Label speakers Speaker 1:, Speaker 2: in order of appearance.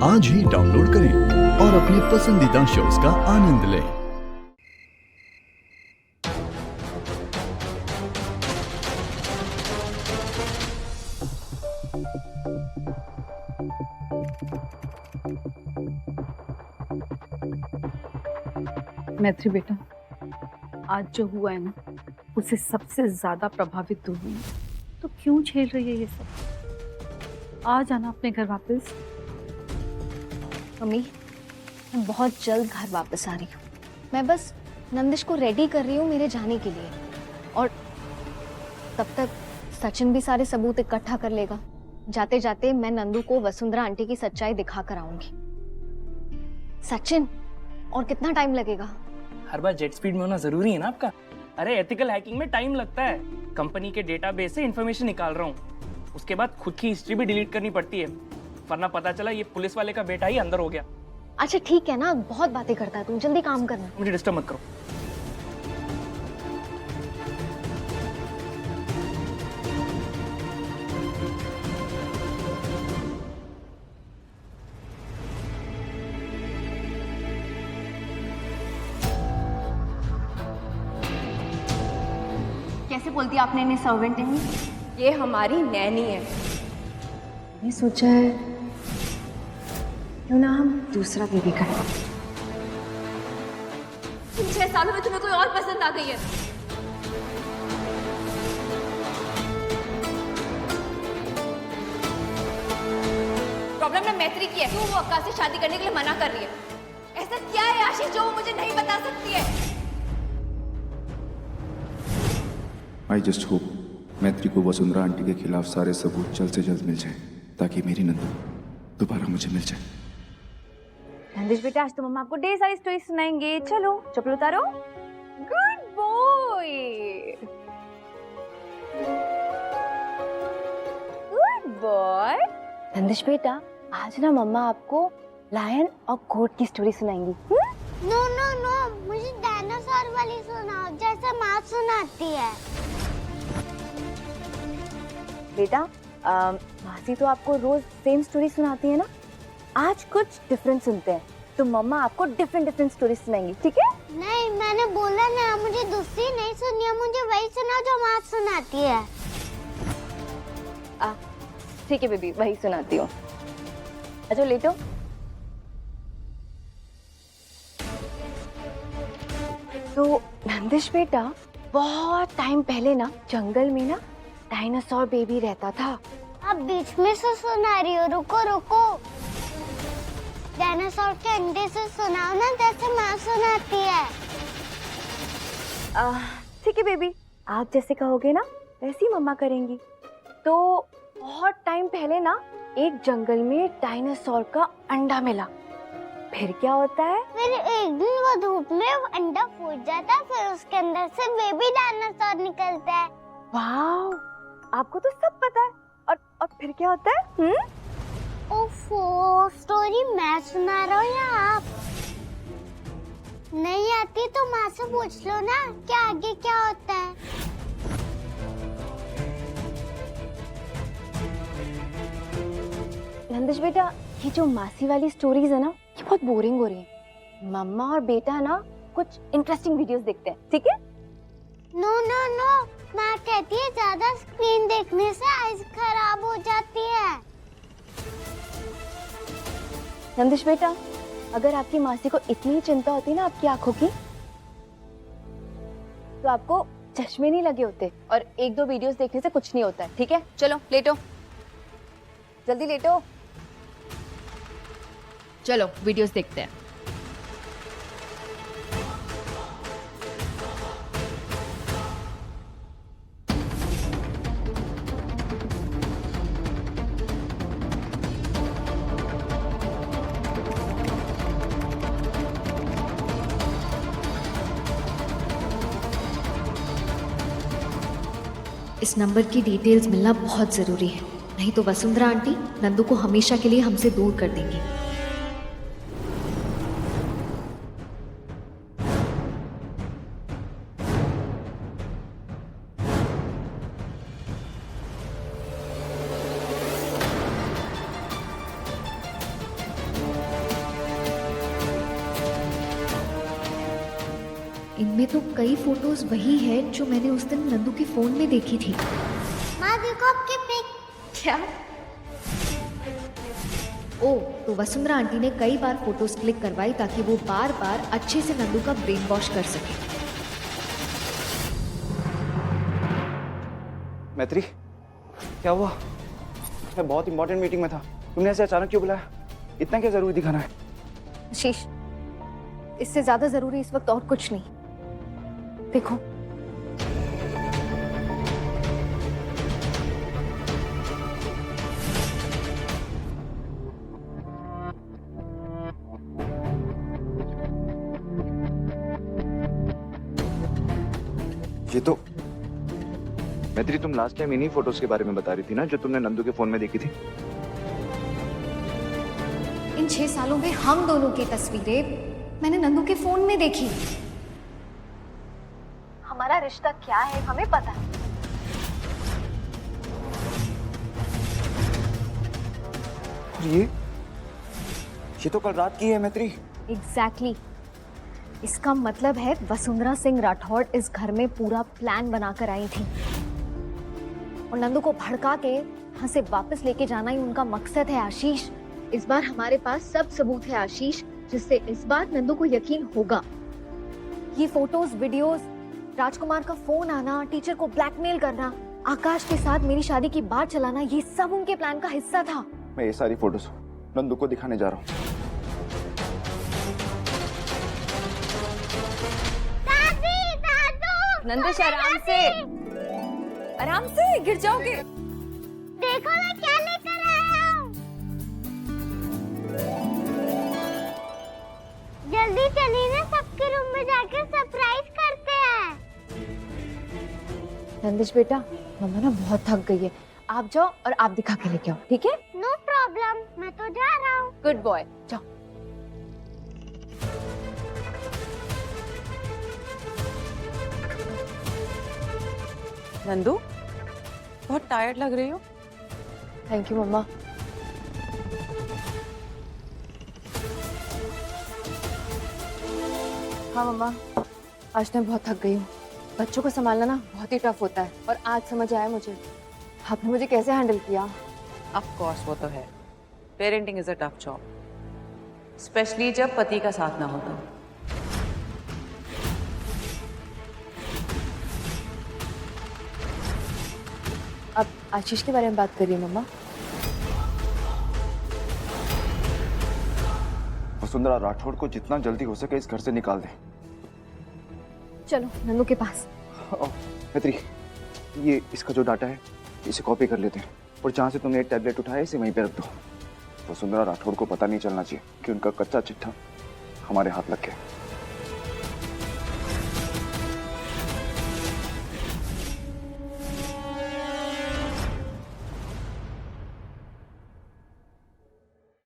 Speaker 1: आज ही डाउनलोड करें और अपने पसंदीदा शोज का आनंद लें।
Speaker 2: मैत्री बेटा, आज जो हुआ है ना, उससे सबसे ज्यादा प्रभावित तू हुई है। तो क्यों झेल रही है ये सब? आ जाना अपने घर वापस।
Speaker 3: मम्मी, मैं बहुत जल्द घर वापस आ रही हूँ। मैं बस नंदिश को रेडी कर रही हूँ मेरे जाने के लिए, और तब तक सचिन भी सारे सबूत इकट्ठा कर लेगा। जाते जाते मैं नंदू को वसुंधरा आंटी की सच्चाई दिखा कर आऊंगी। सचिन, और कितना टाइम लगेगा?
Speaker 4: हर बार जेट स्पीड में होना जरूरी है ना आपका? अरे एथिकल हैकिंग में टाइम लगता है। कंपनी के डेटाबेस से इंफॉर्मेशन निकाल रहा हूँ, उसके बाद खुद की हिस्ट्री भी डिलीट करनी पड़ती है, वरना पता चला ये पुलिस वाले का बेटा ही अंदर हो गया।
Speaker 3: अच्छा ठीक है ना, बहुत बातें करता है तू, जल्दी काम करना।
Speaker 4: मुझे डिस्टर्ब मत करो।
Speaker 3: कैसे बोलती आपने इन्हें सर्वेंट नहीं?
Speaker 5: ये हमारी नैनी है।
Speaker 3: मैंने सोचा है क्यों ना हम दूसरा बेबी करें।
Speaker 5: इन 6 सालों में तुम्हें कोई और पसंद आ गई है? प्रॉब्लम ना मैत्री की है, क्यों वो आकाश से शादी करने के लिए मना कर रही है? ऐसा क्या है आशीष जो वो मुझे नहीं बता सकती है?
Speaker 6: आई जस्ट होप मैत्री को वसुंधरा आंटी के खिलाफ सारे सबूत जल्द से जल्द मिल जाए, ताकि मेरी नंदू दोबारा मुझे मिल जाए।
Speaker 5: नंदिश बेटा, आज तो मम्मा आपको ढेर सारी स्टोरी सुनाएंगे। चलो चप्पल उतारो। Good boy, good boy.
Speaker 3: Nandish बेटा, आज ना मम्मा आपको लायन और गोट की स्टोरी सुनाएंगी।
Speaker 7: नो नो नो, मुझे डायनासोर वाली सुनाओ, जैसे माँ सुनाती है।
Speaker 3: बेटा, मासी तो आपको रोज सेम स्टोरी सुनाती है ना, आज कुछ डिफरेंट सुनते हैं, तो मम्मा आपको डिफरेंट स्टोरी सुनाएंगी, ठीक है?
Speaker 7: नहीं, मैंने बोला ना, मुझे दूसरी नहीं सुनी है, मुझे वही सुनाओ जो माँ सुनाती है।
Speaker 3: ठीक है बेबी, वही सुनाती हूँ। अच्छा लेटो। तो नंदिश बेटा, बहुत टाइम पहले ना जंगल में ना डायनासोर बेबी रहता था।
Speaker 7: अब बीच में से सुना रही हो, रुको रुको। डायनासोर के अंडे से सुनाओ ना, जैसे माँ सुनाती है।
Speaker 3: ठीक है बेबी, आप जैसे कहोगे ना वैसी मम्मा करेंगी। तो बहुत टाइम पहले ना एक जंगल में डायनासोर का अंडा मिला। फिर क्या होता है?
Speaker 7: फिर एक दिन वो धूप में अंडा फूट जाता है, फिर उसके अंदर से बेबी डायनासोर निकलता है।
Speaker 3: वाओ, आपको तो सब पता है। और फिर क्या होता है?
Speaker 7: ओफो, स्टोरी मैं सुना रहा हूँ या आप? नहीं आती तो माँ से पूछ लो ना, क्या आगे क्या होता है।
Speaker 3: नंदिश बेटा, ये जो मासी वाली स्टोरीज है ना, ये बहुत बोरिंग हो रही है। मम्मा और बेटा ना कुछ इंटरेस्टिंग वीडियोस देखते हैं, ठीक है?
Speaker 7: नो नो नो, माँ कहती है ज्यादा स्क्रीन देखने से आईज खराब हो जाती है।
Speaker 3: नंदिश बेटा, अगर आपकी मासी को इतनी चिंता होती ना आपकी आंखों की, तो आपको चश्मे नहीं लगे होते, और 1-2 वीडियोस देखने से कुछ नहीं होता है, ठीक है? चलो लेटो, जल्दी लेटो।
Speaker 5: चलो वीडियोस देखते हैं।
Speaker 8: इस नंबर की डिटेल्स मिलना बहुत ज़रूरी है, नहीं तो वसुंधरा आंटी नंदू को हमेशा के लिए हमसे दूर कर देंगी। इनमें तो कई फोटोज वही है जो मैंने उस दिन नंदू के फोन में देखी थी।
Speaker 7: माँ देखो आपकी पिक।
Speaker 3: क्या?
Speaker 8: ओ, तो वसुंधरा आंटी ने कई बार फोटोज क्लिक करवाई ताकि वो बार बार अच्छे से नंदू का ब्रेन वॉश कर सके।
Speaker 6: मैत्री, क्या हुआ? मैं बहुत इंपॉर्टेंट मीटिंग में था, तुमने ऐसे अचानक क्यों बुलाया? इतना क्या जरूरी दिखाना है?
Speaker 3: आशीष, इससे ज्यादा जरूरी इस वक्त और कुछ नहीं। देखो,
Speaker 6: ये तो मैत्री, तुम लास्ट टाइम इन्हीं फोटोज के बारे में बता रही थी ना, जो तुमने नंदू के फोन में देखी थी।
Speaker 3: इन 6 सालों में हम दोनों की तस्वीरें मैंने नंदू के फोन में देखी। हमारा रिश्ता क्या है हमें पता है।
Speaker 6: ये तो कल रात की है मैत्री।
Speaker 3: एग्जैक्टली। इसका मतलब है वसुंधरा सिंह राठौड़ इस घर में पूरा प्लान बनाकर आई थी और नंदू को भड़का के यहाँ से वापस लेके जाना ही उनका मकसद है। आशीष, इस बार हमारे पास सब सबूत है आशीष, जिससे इस बार नंदू को यकीन होगा। ये फोटोज, वीडियोस, राजकुमार का फोन आना, टीचर को ब्लैकमेल करना, आकाश के साथ मेरी शादी की बात चलाना, ये सब उनके प्लान का हिस्सा था।
Speaker 6: मैं ये सारी फोटोज नंदू को दिखाने जा रहा हूँ।
Speaker 5: नंदिश, आराम से गिर जाओगे।
Speaker 7: देखो मैं क्या लेकर आया हूँ। जल्दी चलिए ना, सबके रूम में जाकर सरप्राइज करते हैं।
Speaker 3: नंदिश बेटा, मम्मा ना बहुत थक गई है, आप जाओ और आप दिखा के लेके आओ, ठीक है?
Speaker 7: नो प्रॉब्लम, मैं तो जा रहा हूँ।
Speaker 3: गुड बॉय, जाओ।
Speaker 9: नंदू, बहुत टायर्ड लग रही हो।
Speaker 3: थैंक यू मम्मा। हाँ मम्मा, आज मैं बहुत थक गई हूँ। बच्चों को संभालना ना बहुत ही टफ होता है और आज समझ आया मुझे आपने मुझे कैसे हैंडल किया।
Speaker 9: ऑफ कोर्स, वो तो है। Parenting is a tough job, specially जब पति का साथ ना हो तो।
Speaker 3: अब आशीष के बारे में बात करिए मम्मा।
Speaker 6: वसुंधरा राठौड़ को जितना जल्दी हो सके इस घर से निकाल दे।
Speaker 3: चलो नंदू के पास।
Speaker 6: मैत्री, ये इसका जो डाटा है इसे कॉपी कर लेते हैं और जहाँ से तुमने एक टैबलेट उठाया इसे वहीं पे रख दो। वसुंधरा राठौड़ को पता नहीं चलना चाहिए कि उनका कच्चा चिट्ठा हमारे हाथ लग गया।